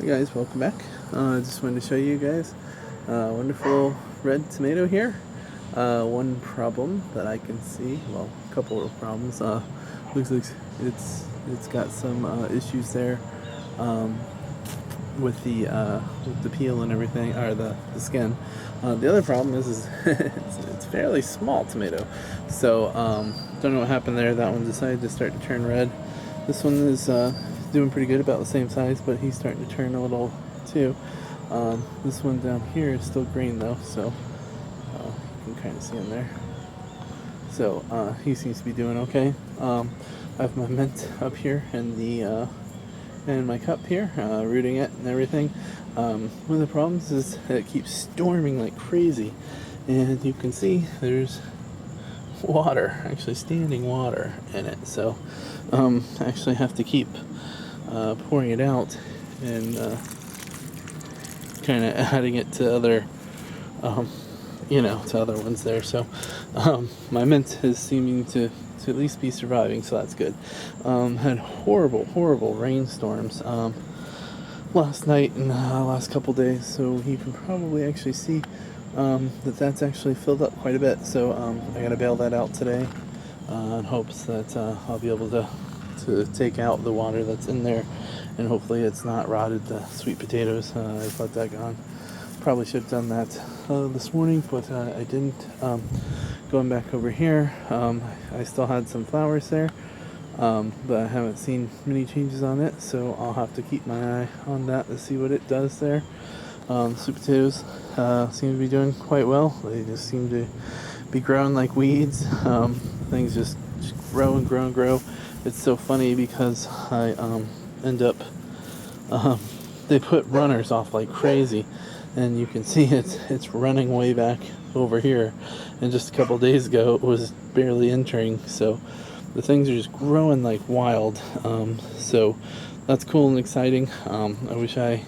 Hey guys, welcome back. I just wanted to show you guys wonderful red tomato here. One problem that I can see, well, a couple of problems. Looks like it's got some issues there with the peel and everything, or the skin. The other problem is it's fairly small tomato, so don't know what happened there. That one decided to start to turn red. This one is doing pretty good, about the same size, but he's starting to turn a little too. This one down here is still green though, so you can kind of see him there. So he seems to be doing okay. I have my mint up here in my cup here, rooting it and everything. One of the problems is that it keeps storming like crazy, and you can see there's water, actually standing water in it. So I actually have to keep pouring it out and kind of adding it to other to other ones there. So my mint is seeming to at least be surviving, so that's good. Had horrible rainstorms last night and last couple days, so you can probably actually see that's actually filled up quite a bit. So I gotta bail that out today in hopes that I'll be able to take out the water that's in there, and hopefully it's not rotted the sweet potatoes. I've let that go on. Probably should have done that this morning, but I didn't. Going back over here, I still had some flowers there, but I haven't seen many changes on it, so I'll have to keep my eye on that to see what it does there. Sweet potatoes seem to be doing quite well. They just seem to be growing like weeds. Things just grow and grow and grow. It's so funny because I end up they put runners off like crazy, and you can see it's running way back over here, and just a couple days ago it was barely entering. So the things are just growing like wild. So that's cool and exciting. I wish I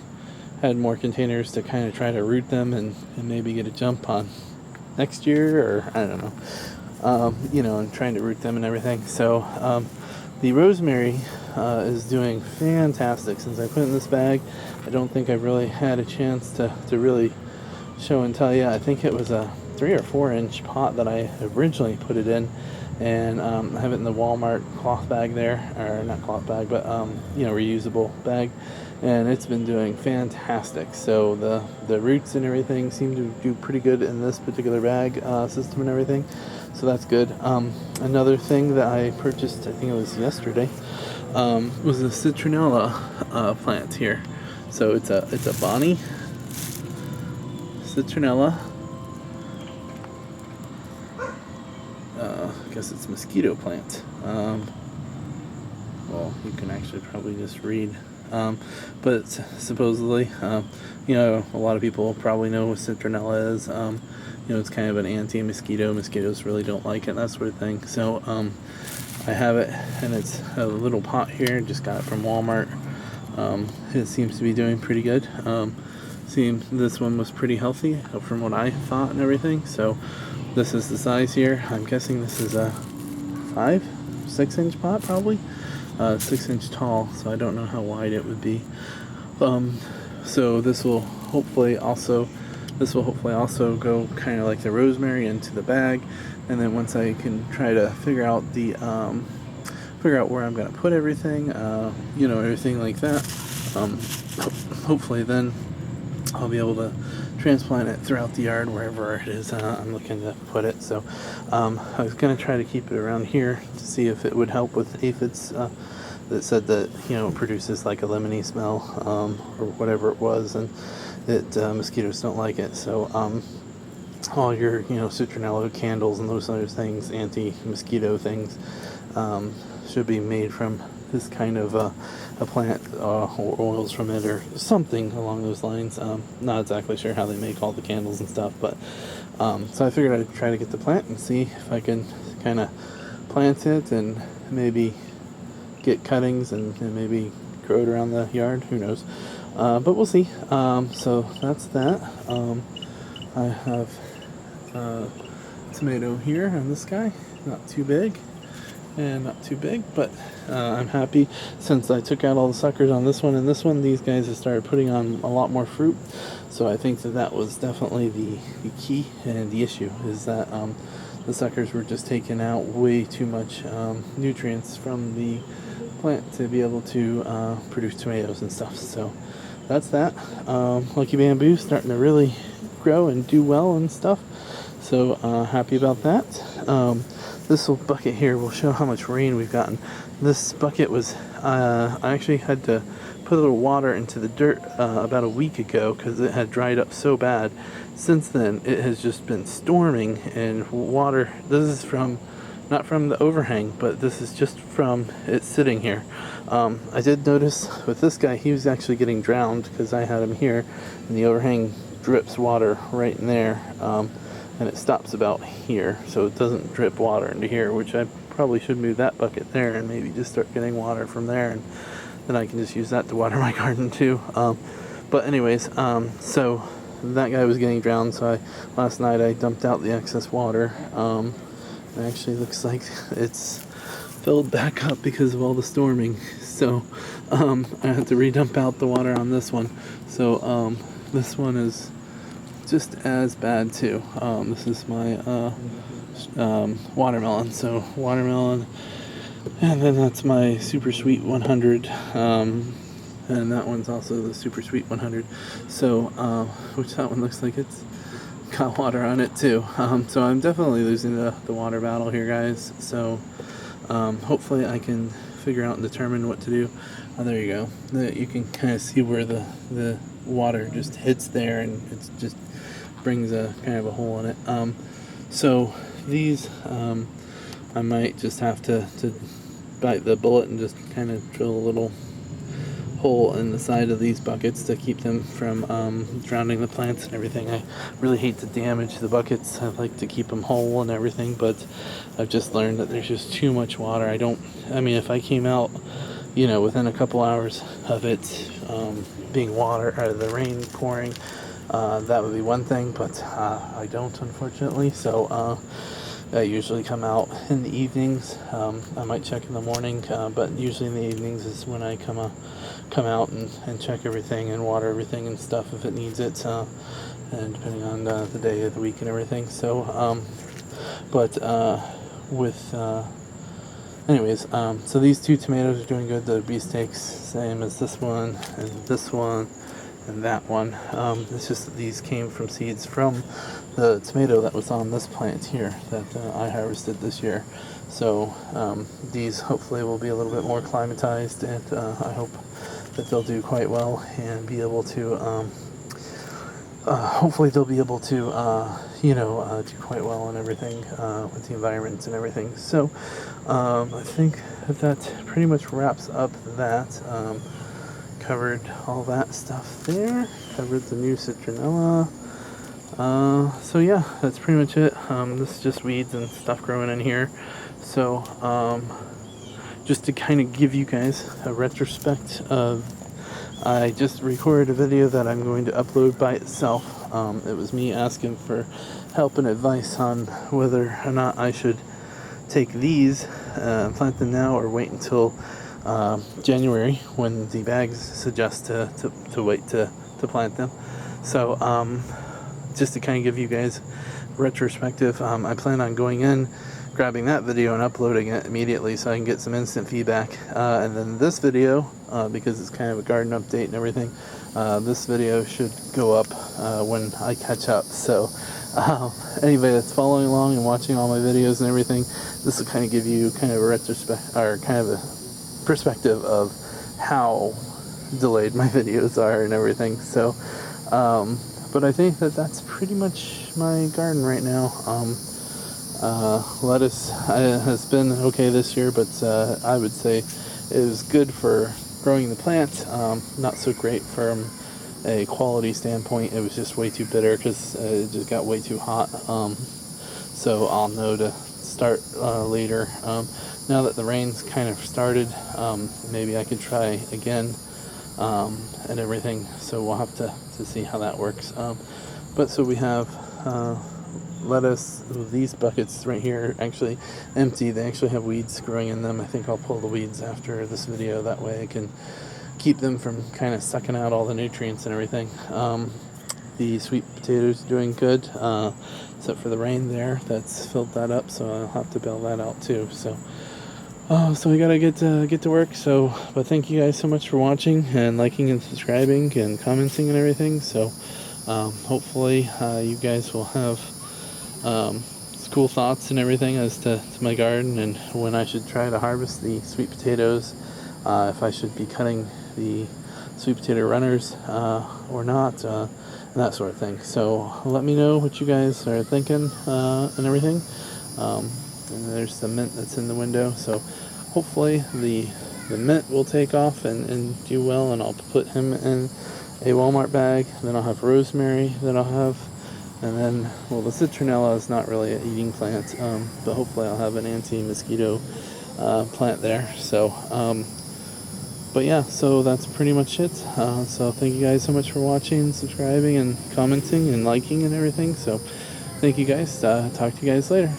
had more containers to kind of try to root them and maybe get a jump on next year, or I don't know, and trying to root them and everything. So the rosemary is doing fantastic since I put it in this bag. I don't think I've really had a chance to really show and tell you. I think it was a 3 or 4 inch pot that I originally put it in, and I have it in the Walmart cloth bag there, or not cloth bag, but reusable bag, and it's been doing fantastic. So the roots and everything seem to do pretty good in this particular bag system and everything, so that's good. Another thing that I purchased, I think it was yesterday, was a citronella plant here. So it's a Bonnie citronella. I guess it's mosquito plant. Well, you can actually probably just read. But supposedly, a lot of people probably know what citronella is. It's kind of an anti-mosquito. Mosquitoes really don't like it, that sort of thing. So I have it, and it's a little pot here. Just got it from Walmart. It seems to be doing pretty good. This one was pretty healthy from what I thought and everything. So this is the size here. I'm guessing this is a 6 inch pot, probably 6 inch tall. So I don't know how wide it would be. So this will hopefully also go kind of like the rosemary into the bag, and then once I can try to figure out where I'm gonna put everything, everything like that. Hopefully then I'll be able to transplant it throughout the yard wherever it is I'm looking to put it. So I was going to try to keep it around here to see if it would help with aphids that said that it produces like a lemony smell or whatever it was, and that mosquitoes don't like it. So all your citronella candles and those other things, anti-mosquito things, should be made from this kind of a plant, or oils from it, or something along those lines. Not exactly sure how they make all the candles and stuff, but so I figured I'd try to get the plant and see if I can kind of plant it and maybe get cuttings and maybe grow it around the yard. Who knows? But we'll see. So that's that. I have tomato here on this guy, not too big. and not too big, but I'm happy since I took out all the suckers on this one and this one. These guys have started putting on a lot more fruit, so I think that was definitely the key and the issue is that the suckers were just taking out way too much nutrients from the plant to be able to produce tomatoes and stuff. So that's that. Lucky Bamboo starting to really grow and do well and stuff, so happy about that. This little bucket here will show how much rain we've gotten. This bucket was, I actually had to put a little water into the dirt about a week ago because it had dried up so bad. Since then, it has just been storming and water. This is from, not from the overhang, but this is just from it sitting here. I did notice with this guy, he was actually getting drowned because I had him here, and the overhang drips water right in there. And it stops about here, so it doesn't drip water into here, which I probably should move that bucket there and maybe just start getting water from there, and then I can just use that to water my garden too. But anyways, so that guy was getting drowned, so last night I dumped out the excess water. It actually looks like it's filled back up because of all the storming, so I had to redump out the water on this one. So this one is just as bad too. This is my watermelon. So watermelon, and then that's my Super Sweet 100, and that one's also the Super Sweet 100. So which that one looks like it's got water on it too. So I'm definitely losing the water battle here, guys. So hopefully I can figure out and determine what to do. Oh, there you go. You can kind of see where the water just hits there, and it's just brings a kind of a hole in it. So these I might just have to bite the bullet and just kind of drill a little hole in the side of these buckets to keep them from drowning the plants and everything. I really hate to damage the buckets. I like to keep them whole and everything, but I've just learned that there's just too much water. I mean, if I came out, within a couple hours of it being water, or the rain pouring, that would be one thing, but I don't, unfortunately. So I usually come out in the evenings. I might check in the morning, but usually in the evenings is when I come out and check everything and water everything and stuff if it needs it, and depending on the day of the week and everything. So, anyways, so these two tomatoes are doing good. The beefsteaks, same as this one and this one and that one. It's just that these came from seeds from the tomato that was on this plant here that I harvested this year. So these hopefully will be a little bit more climatized, and I hope that they'll do quite well and be able to hopefully they'll be able to do quite well and everything with the environment and everything. So I think that pretty much wraps up that. Covered all that stuff there, covered the new citronella. So yeah, that's pretty much it. This is just weeds and stuff growing in here. So just to kind of give you guys a retrospect of, I just recorded a video that I'm going to upload by itself. It was me asking for help and advice on whether or not I should take these and plant them now, or wait until January when the bags suggest to wait to plant them. So just to kind of give you guys retrospective, I plan on going in, grabbing that video and uploading it immediately so I can get some instant feedback, and then this video, because it's kind of a garden update and everything, this video should go up when I catch up. So anybody that's following along and watching all my videos and everything, this will kind of give you kind of a retrospect, or kind of a perspective of how delayed my videos are and everything. So but I think that's pretty much my garden right now. Lettuce has been okay this year, but I would say it was good for growing the plant, not so great from a quality standpoint. It was just way too bitter because it just got way too hot. So I'll know to start later. Now that the rain's kind of started, maybe I could try again and everything. So we'll have to see how that works. But so we have lettuce. These buckets right here are actually empty. They actually have weeds growing in them. I think I'll pull the weeds after this video. That way I can keep them from kind of sucking out all the nutrients and everything. The sweet potatoes are doing good, except for the rain there. That's filled that up, so I'll have to bail that out too. So we gotta get to work. So, but thank you guys so much for watching and liking and subscribing and commenting and everything. So, hopefully, you guys will have cool thoughts and everything as to my garden and when I should try to harvest the sweet potatoes. If I should be cutting the sweet potato runners or not, and that sort of thing. So let me know what you guys are thinking and everything. And there's the mint that's in the window, so hopefully the mint will take off and do well, and I'll put him in a Walmart bag. Then I'll have rosemary that I'll have, and then, well, the citronella is not really an eating plant, but hopefully I'll have an anti-mosquito plant there. So but yeah, so that's pretty much it. So thank you guys so much for watching, subscribing, and commenting, and liking, and everything. So thank you guys. Talk to you guys later.